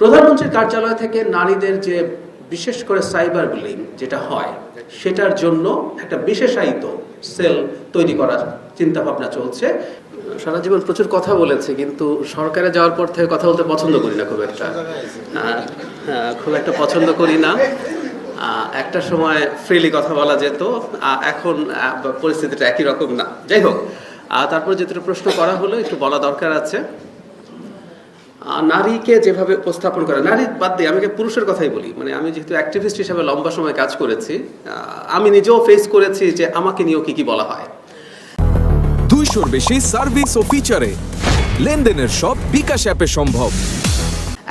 প্রধানমন্ত্রীর কার্যালয় থেকে নারীদের যে বিশেষ করে সাইবার বুলিং যেটা হয় সেটার জন্য একটা বিশেষায়িত সেল তৈরি করার চিন্তা ভাবনা চলছে। সারা জীবন প্রচুর কথা বলেছে, কিন্তু সরকারে যাওয়ার পর থেকে কথা বলতে পছন্দ করি না, খুব একটা পছন্দ করি না। একটা সময় ফ্রিলি কথা বলা যেত, এখন পরিস্থিতিটা একই রকম না। যাই হোক, তারপর যেটা প্রশ্ন করা হলো একটু বলা দরকার আছে। নারীকে যেভাবে উপস্থাপন করে, নারী বাদ দিয়ে আমি পুরুষের কথাই বলি, মানে আমি যেহেতু অ্যাক্টিভিস্ট হিসেবে লম্বা সময় কাজ করেছি, আমি নিজেও ফেস করেছি যে আমাকে নিয়েও কি বলা হয়। 200-র বেশি সার্ভিস ও ফিচারে লেনদেনের সব বিকাশ অ্যাপে সম্ভব।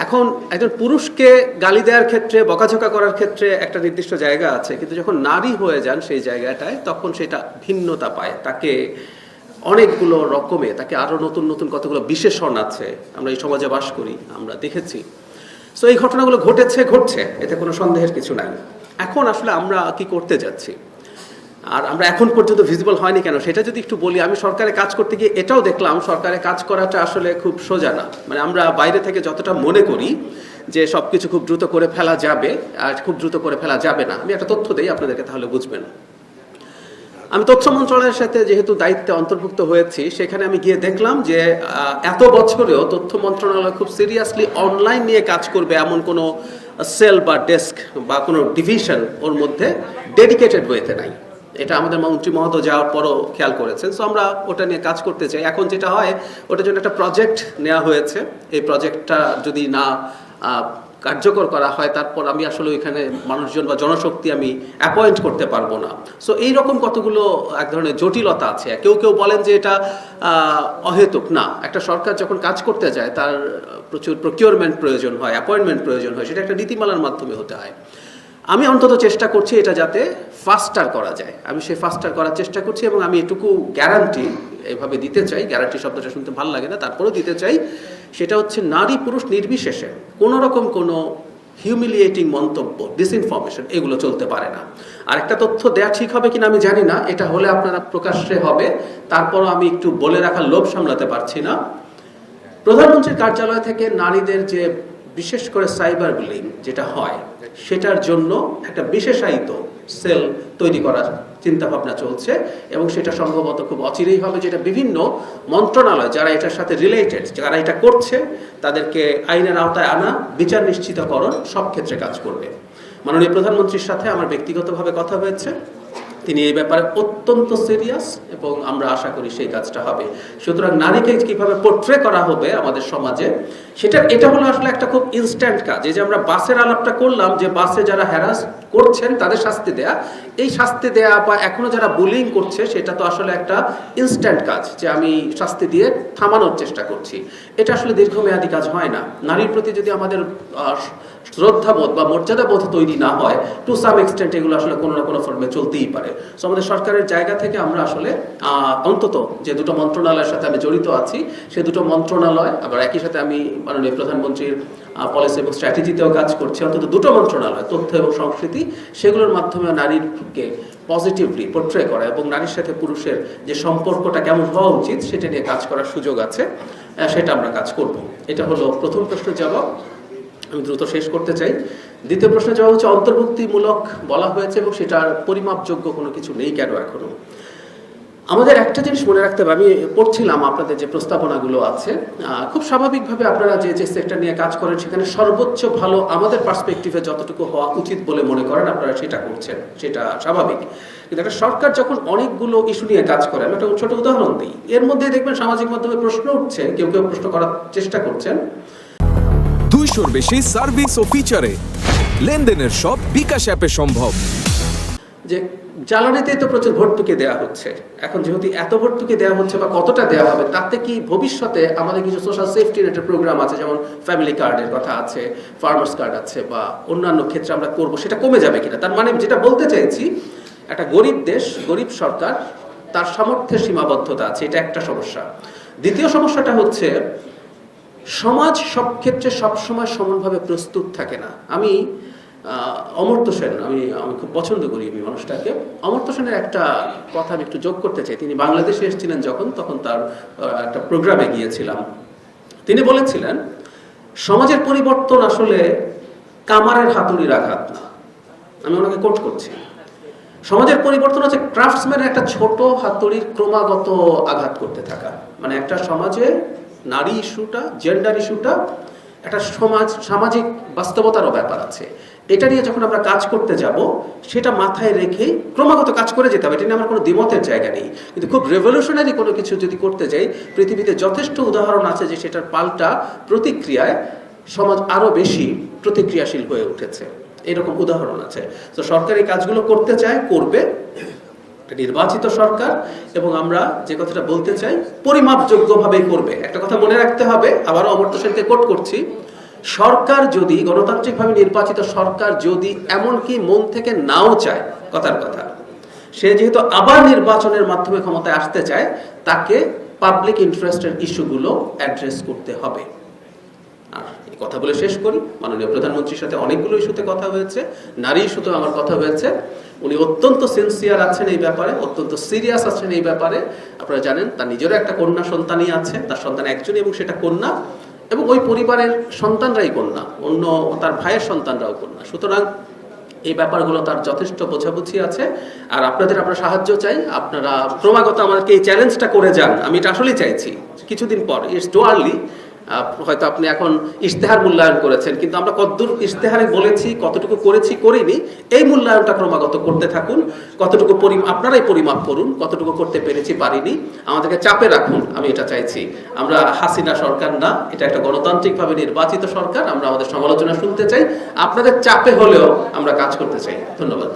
এখন একজন পুরুষকে গালি দেওয়ার ক্ষেত্রে, বকাঝকা করার ক্ষেত্রে একটা নির্দিষ্ট জায়গা আছে, কিন্তু যখন নারী হয়ে যান সেই জায়গাটায় তখন সেটা ভিন্নতা পায়। তাকে অনেকগুলো রকমে, তাকে আরও নতুন নতুন কতগুলো বিশেষণ আছে। আমরা এই সমাজে বাস করি, আমরা দেখেছি। সো এই ঘটনাগুলো ঘটছে, এতে কোনো সন্দেহের কিছু নাই। এখন আসলে আমরা কি করতে যাচ্ছি, আর আমরা এখন পর্যন্ত ভিজিবল হয়নি কেন সেটা যদি একটু বলি। আমি সরকারে কাজ করতে গিয়ে এটাও দেখলাম, সরকারে কাজ করাটা আসলে খুব সোজা না। মানে আমরা বাইরে থেকে যতটা মনে করি যে সব কিছু খুব দ্রুত করে ফেলা যাবে, আর খুব দ্রুত করে ফেলা যাবে না। আমি একটা তথ্য দিই আপনাদেরকে, তাহলে বুঝবেন। আমি তথ্য মন্ত্রণালয়ের সাথে যেহেতু দায়িত্বে অন্তর্ভুক্ত হয়েছি, সেখানে আমি গিয়ে দেখলাম যে এত বছরেও তথ্য মন্ত্রণালয় খুব সিরিয়াসলি অনলাইন নিয়ে কাজ করবে এমন কোনো সেল বা ডেস্ক বা কোনো ডিভিশন ওর মধ্যে ডেডিকেটেড ওয়েতে নাই। এটা আমাদের মন্ত্রী মহোদয় যাওয়ার পরও খেয়াল করেছেন। সো আমরা ওটা নিয়ে কাজ করতে চাই। এখন যেটা হয়, ওটার জন্য একটা প্রজেক্ট নেওয়া হয়েছে। এই প্রজেক্টটা যদি না কার্যকর করা হয়, তারপর আমি আসলে ওইখানে মানুষজন বা জনশক্তি আমি অ্যাপয়েন্ট করতে পারবো না। সো এইরকম কতগুলো এক ধরনের জটিলতা আছে। কেউ বলেন যে এটা অহেতুক না। একটা সরকার যখন কাজ করতে যায় তার প্রচুর প্রকিউরমেন্ট প্রয়োজন হয়, অ্যাপয়েন্টমেন্ট প্রয়োজন হয়, সেটা একটা নীতিমালার মাধ্যমে হতে হয়। আমি অন্তত চেষ্টা করছি এটা যাতে ফাস্টার করা যায়। আমি সেই ফাস্টার করার চেষ্টা করছি, এবং আমি এটুকু গ্যারান্টি এভাবে দিতে চাই, গ্যারান্টি শব্দটা শুনতে ভালো লাগে না, তারপরেও দিতে চাই। সেটা হচ্ছে নারী পুরুষ নির্বিশেষে কোনো রকম কোনো হিউমিলিয়েটিং মন্তব্য, ডিসইনফরমেশন এগুলো চলতে পারে না। আর একটা তথ্য দেয়া ঠিক হবে কিনা আমি জানি না, এটা হলে আপনারা প্রকাশ্যে হবে। তারপরও আমি একটু বলে রাখার লোভ সামলাতে পারছি না। প্রধানমন্ত্রীর কার্যালয় থেকে নারীদের যে বিশেষ করে সাইবার বুলিং যেটা হয় সেটার জন্য একটা বিশেষায়িত সেল তৈরি করার চিন্তা ভাবনা চলছে, এবং সেটা সম্ভবত খুব অচিরেই হবে, যেটা বিভিন্ন মন্ত্রণালয় যারা এটার সাথে রিলেটেড, যারা এটা করছে তাদেরকে আইনের আওতায় আনা, বিচার নিশ্চিতকরণ সব ক্ষেত্রে কাজ করবে। মাননীয় প্রধানমন্ত্রীর সাথে আমার ব্যক্তিগতভাবে কথা হয়েছে, তিনি এই ব্যাপারে অত্যন্ত সিরিয়াস, এবং আমরা আশা করি সেই কাজটা হবে। সুতরাং নারীকে কিভাবে পোর্ট্রে করা হবে আমাদের সমাজে, এটা হলো আসলে একটা খুব ইনস্ট্যান্ট কাজ। এই যে আমরা বাসের আলাপটা করলাম, যে বাসে যারা হ্যারাস করছেন তাদের শাস্তি দেয়া, এই শাস্তি দেয়া বা এখনো যারা বুলিং করছে, সেটা তো আসলে একটা ইনস্ট্যান্ট কাজ, যে আমি শাস্তি দিয়ে থামানোর চেষ্টা করছি। এটা আসলে দীর্ঘমেয়াদী কাজ হয় না। নারীর প্রতি যদি আমাদের শ্রদ্ধাবোধ বা মর্যাদাবোধ তৈরি না হয়, টু সাম এক্সটেন্ট এগুলো আসলে কোনো না কোনো ফর্মে চলতেই পারে। সো আমাদের সরকারের জায়গা থেকে আমরা আসলে অন্তত যে দুটো মন্ত্রণালয়ের সাথে আমি জড়িত আছি, সে দুটো মন্ত্রণালয়, আবার একই সাথে আমি মাননীয় প্রধানমন্ত্রীর পলিসি এবং স্ট্র্যাটেজিতেও কাজ করছি, অন্তত দুটো মন্ত্রণালয়, তথ্য এবং সংস্কৃতি, সেগুলোর মাধ্যমে নারীকে পজিটিভলি পোর্ট্রে করা এবং নারীর সাথে পুরুষের যে সম্পর্কটা কেমন হওয়া উচিত সেটা নিয়ে কাজ করার সুযোগ আছে, সেটা আমরা কাজ করব। এটা হলো প্রথম প্রশ্নের জবাব। আমি দ্রুত শেষ করতে চাই। দ্বিতীয় প্রশ্নের জবাব হচ্ছে অন্তর্ভুক্তিমূলক বলা হয়েছে, এবং সেটার পরিমাপযোগ্য কোনো কিছু নেই কেন এখনো। আমাদের একটা জিনিস মনে রাখতে হবে, আমি পড়ছিলাম আপনাদের যে প্রস্তাবনাগুলো আছে, খুব স্বাভাবিকভাবে আপনারা যে সেক্টর নিয়ে কাজ করেন সেখানে সর্বোচ্চ ভালো আমাদের পার্সপেক্টিভে যতটুকু হওয়া উচিত বলে মনে করেন আপনারা সেটা করছেন, সেটা স্বাভাবিক। কিন্তু একটা সরকার যখন অনেকগুলো ইস্যু নিয়ে কাজ করে, আমি একটা ছোট উদাহরণ দিই, এর মধ্যে দেখবেন সামাজিক মাধ্যমে প্রশ্ন উঠছে, কেউ প্রশ্ন করার চেষ্টা করছেন। 200-র বেশি সার্ভিস ও ফিচারে লেনদেনের সব বিকাশ অ্যাপে সম্ভব। যে জ্বালানিতে তো প্রচুর ভর্তুকি দেওয়া হচ্ছে, এখন যেহেতু এত ভর্তুকি দেওয়া হচ্ছে বা কতটা দেওয়া হবে, তাতে কি ভবিষ্যতে আমাদের কিছু সোশ্যাল সেফটি নেটের প্রোগ্রাম আছে, যেমন ফ্যামিলি কার্ডের কথা আছে, ফার্মার্স কার্ড আছে, বা অন্যান্য ক্ষেত্রে আমরা করব, সেটা কমে যাবে কিনা? তার মানে যেটা বলতে চাইছি, একটা গরিব দেশ, গরিব সরকার, তার সামর্থ্যের সীমাবদ্ধতা আছে, এটা একটা সমস্যা। দ্বিতীয় সমস্যাটা হচ্ছে সমাজ সব ক্ষেত্রে সবসময় সমানভাবে প্রস্তুত থাকে না। আমি অমর্ত্য সেন, আমি খুব পছন্দ করি এই মানুষটাকে। অমর্ত্য সেনের একটা কথা আমি একটু যোগ করতে চাই। তিনি বাংলাদেশে এসেছিলেন তখন তার একটা প্রোগ্রামে গিয়েছিলাম। তিনি বলেছিলেন, সমাজের পরিবর্তন আসলে কামারের হাতুড়ির আঘাত না, আমি ওনাকে কোট করছি। সমাজের পরিবর্তন হচ্ছে ক্রাফটসম্যানের একটা ছোট হাতুড়ির ক্রমাগত আঘাত করতে থাকা। মানে একটা সমাজে নারী ইস্যুটা, জেন্ডার ইস্যুটা একটা সামাজিক বাস্তবতারও ব্যাপার আছে। এটা নিয়ে যখন আমরা কাজ করতে যাব, সেটা মাথায় রেখেই ক্রমাগত কাজ করে যেতে হবে। এটা নিয়ে আমার কোনো দ্বিমতের জায়গা নেই। কিন্তু খুব রেভলিউশনারি কোনো কিছু যদি করতে যাই, পৃথিবীতে যথেষ্ট উদাহরণ আছে যে সেটার পাল্টা প্রতিক্রিয়ায় সমাজ আরো বেশি প্রতিক্রিয়াশীল হয়ে উঠেছে। এরকম উদাহরণ আছে। তো সরকার এই কাজগুলো করতে চায়, করবে। নির্বাচিত সরকার, এবং আমরা যে কথাটা বলতে চাই, পরিমাপযোগ্যভাবে করবে। একটা কথা মনে রাখতে হবে, আবারও অমর্ত্য সেনকে কোট করছি, সরকার যদি, গণতান্ত্রিকভাবে নির্বাচিত সরকার যদি এমনকি মন থেকে নাও চায়, কথার কথা, সে যেহেতু আবার নির্বাচনের মাধ্যমে ক্ষমতায় আসতে চায়, তাকে পাবলিক ইন্টারেস্টের ইস্যুগুলো অ্যাড্রেস করতে হবে। আর এই কথা বলে শেষ করি, মাননীয় প্রধানমন্ত্রীর সাথে অনেকগুলো ইস্যুতে কথা হয়েছে, নারী ইস্যুতেও আমার কথা হয়েছে। উনি অত্যন্ত সিনসিয়ার আছেন এই ব্যাপারে, অত্যন্ত সিরিয়াস আছেন এই ব্যাপারে। আপনারা জানেন তার নিজেরও একটা কন্যা সন্তানই আছে, তার সন্তান একজনই, এবং সেটা কন্যা, এবং ওই পরিবারের সন্তানরাই কন্যা, অন্য তার ভাইয়ের সন্তানরাও কন্যা। সুতরাং এই ব্যাপারগুলো তার যথেষ্ট বোঝাবুঝি আছে। আর আপনাদের আমরা সাহায্য চাই, আপনারা ক্রমাগত আমাদেরকে এই চ্যালেঞ্জটা করে যান। আমি এটা আসলেই চাইছি, কিছুদিন পর, ইটস টু আর্লি, হয়তো আপনি এখন ইশতেহার মূল্যায়ন করেছেন, কিন্তু আমরা কতদূর ইশতেহারে বলেছি, কতটুকু করেছি, করিনি, এই মূল্যায়নটা ক্রমাগত করতে থাকুন। কতটুকু আপনারাই পরিমাপ করুন, কতটুকু করতে পেরেছি, পারিনি, আমাদেরকে চাপে রাখুন। আমি এটা চাইছি। আমরা হাসিনা সরকার না, এটা একটা গণতান্ত্রিকভাবে নির্বাচিত সরকার। আমরা আমাদের সমালোচনা শুনতে চাই, আপনাদের চাপে হলেও আমরা কাজ করতে চাই। ধন্যবাদ।